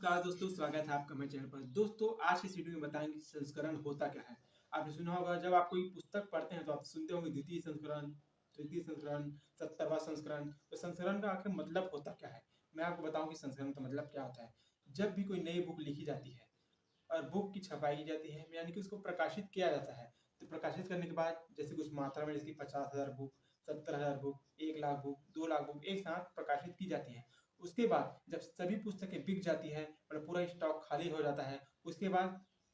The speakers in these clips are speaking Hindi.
नमस्कार दोस्तों, स्वागत है आपका मेरे चैनल पर। दोस्तों, आज की इस वीडियो में बताएंगे कि संस्करण होता क्या है। आपने सुना होगा, जब आप कोई पुस्तक पढ़ते हैं तो आप सुनते होंगे द्वितीय संस्करण, तृतीय संस्करण, 70वां संस्करण। तो संस्करण का आखिर मतलब होता क्या है, मैं आपको बताऊं कि संस्करण का मतलब क्या होता है। जब भी कोई नई बुक लिखी जाती है और बुक की छपाई की जाती है, यानी कि उसको प्रकाशित किया जाता है, तो प्रकाशित करने के बाद जैसे कुछ मात्रा में, जैसे 50,000 book, 70,000 book, 1 lakh book, 2 lakh book एक साथ प्रकाशित की जाती है। उसके बाद जब सभी पुस्तकें बिक जाती है, मतलब पूरा स्टॉक खाली हो जाता है, उसके बाद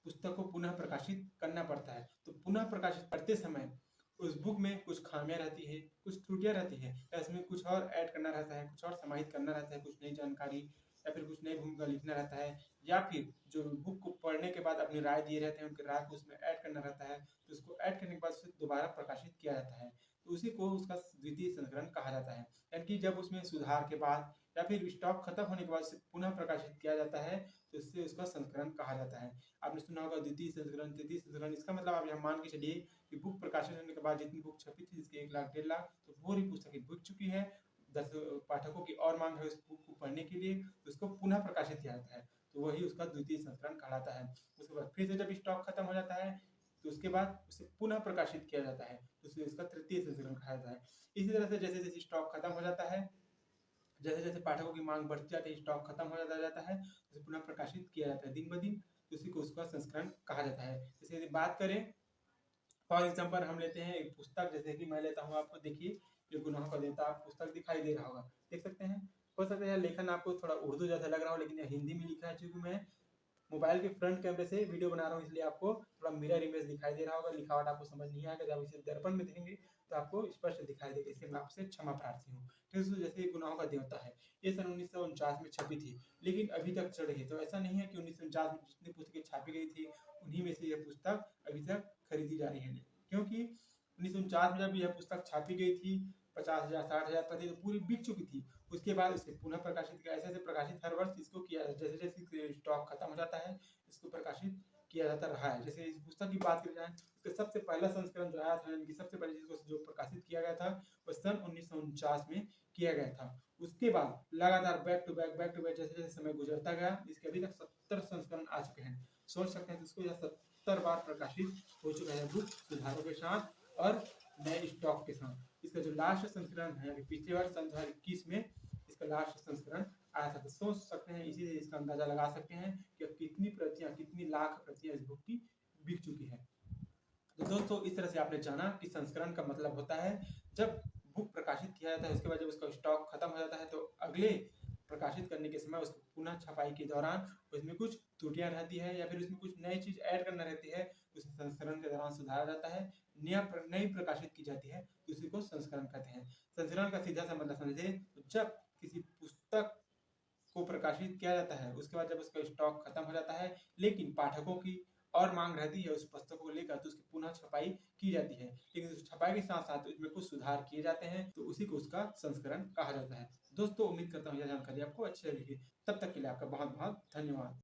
पुस्तक को पुनः प्रकाशित करना पड़ता है। तो पुनः प्रकाशित करते समय उस बुक में कुछ खामियां रहती है, कुछ त्रुटियां रहती है, या इसमें कुछ और ऐड करना रहता है, कुछ और समाहित करना रहता है, कुछ नई जानकारी या फिर कुछ नई भूमिका लिखना रहता है, या फिर जो बुक को पढ़ने के बाद अपनी राय दिए रहते हैं, उनकी राय को उसमें ऐड करना रहता है। तो उसको ऐड करने के बाद उसे दोबारा प्रकाशित किया जाता है, तो उसी को उसका द्वितीय संस्करण कहा जाता है। यानी कि जब उसमें सुधार के बाद या फिर स्टॉक खत्म होने के बाद उसे पुनः प्रकाशित किया जाता है, तो इससे उसका संस्करण कहा जाता है। आपने सुना होगा द्वितीय संस्करण, तृतीय संस्करण। इसका मतलब आप यहाँ मान के चलिए कि बुक प्रकाशित होने के बाद जितनी बुक छपी थी, जिसके 1 लाख 1.5 लाख, तो पूरी पुस्तकें बिक चुकी है। 10 पाठकों की और मांग है उस बुक को पढ़ने के लिए, तो उसको पुनः प्रकाशित किया जाता है, तो वही उसका द्वितीय संस्करण कहलाता है। उसके बाद फिर से जब स्टॉक खत्म हो जाता है, तो उसके बाद उसे पुनः प्रकाशित किया जाता है, तो उसे उसका तृतीय संस्करण कहा जाता है। इसी तरह से जैसे जैसे स्टॉक खत्म हो जाता है, जैसे जैसे पाठकों की मांग बढ़ती जाती है, स्टॉक खत्म हो जाता है, उसे पुनः प्रकाशित किया जाता है दिन ब दिन, तो उसी को उसका संस्करण कहा जाता है। जैसे यदि बात करें, फॉर एग्जाम्पल हम लेते हैं एक पुस्तक, जैसे कि मैं लेता हूँ, आपको देखिए, ये गुनाहों का देवता आप पुस्तक दिखाई दे रहा होगा, देख सकते हैं। हो सकता है लेखन आपको थोड़ा उर्दू जैसा लग रहा हो, लेकिन यह हिंदी में लिखा है। चूंकि मैं मोबाइल के फ्रंट कैमरे से वीडियो बना रहा हूँ, इसलिए आपको थोड़ा मिरर इमेज दिखाई दे रहा होगा, लिखावट आपको समझ नहीं आएगा। जब इसे दर्पण में देखेंगे तो आपको स्पष्ट दिखाई देगा, इसलिए मैं आपसे क्षमा प्रार्थी हूँ। फिर जैसे गुनाहों का देवता है, ये सन 1949 में छपी थी, लेकिन अभी तक चल रही है। तो ऐसा नहीं है कि 1949 में जितनी पुस्तकें छापी गई थी, उन्हीं में से यह पुस्तक अभी तक खरीदी जा रही है, क्योंकि 1949 में जब यह पुस्तक छापी गई थी, 50,000 60,000 प्रति, तो पूरी बिक चुकी थी। उसके बाद इसे पुनः प्रकाशित किया, ऐसे ऐसे प्रकाशित हर वर्ष इसको किया, जैसे जैसे स्टॉक खत्म हो जाता है, इसको प्रकाशित किया जाता रहा है। जैसे इस पुस्तक की बात की जाए, इसका सबसे पहला संस्करण जो आया था, इनकी सबसे पहले जिसको जो प्रकाशित किया गया था, वह सन 1949 में किया गया था। उसके बाद लगातार बैक टू बैक जैसे जैसे समय गुजरता गया, इसके अभी तक 70 संस्करण आ चुके हैं। सोच सकते हैं, इसको 70 बार प्रकाशित हो चुका है बुक, सुधारों के साथ और नए स्टॉक के साथ। इसका जो लास्ट संस्करण है, पिछले वर्ष सन 2021 में इसका लास्ट संस्करण आया था। तो सोच सकते हैं, इसी से इसका अंदाजा लगा सकते हैं कि अब कितनी प्रतियां, कितनी लाख प्रतियां इस बुक की बिक चुकी है। तो दोस्तों, इस तरह से आपने जाना कि संस्करण का मतलब होता है जब बुक प्रकाशित किया जाता है, उसके बाद जब उसका स्टॉक खत्म हो जाता है, तो अगले प्रकाशित करने के समय उसको पुनः छपाई के दौरान उसमें कुछ त्रुटियां रहती है, या फिर उसमें कुछ नई चीज ऐड करना रहती है, उसे संस्करण के दौरान सुधारा जाता है, नई प्रकाशित की जाती है, तो उसी को संस्करण कहते हैं। संस्करण का सीधा सा मतलब समझे, तो जब किसी पुस्तक को प्रकाशित किया जाता है, उसके बाद जब उसका स्टॉक खत्म हो जाता है, लेकिन पाठकों की और मांग रहती है उस पुस्तक को लेकर, तो उसकी पुनः छपाई की जाती है। लेकिन उस छपाई के साथ साथ उसमें कुछ सुधार किए जाते हैं, तो उसी को उसका संस्करण कहा जाता है। दोस्तों, उम्मीद करता हूँ यह जानकारी आपको अच्छी लगी। तब तक के लिए आपका बहुत बहुत धन्यवाद।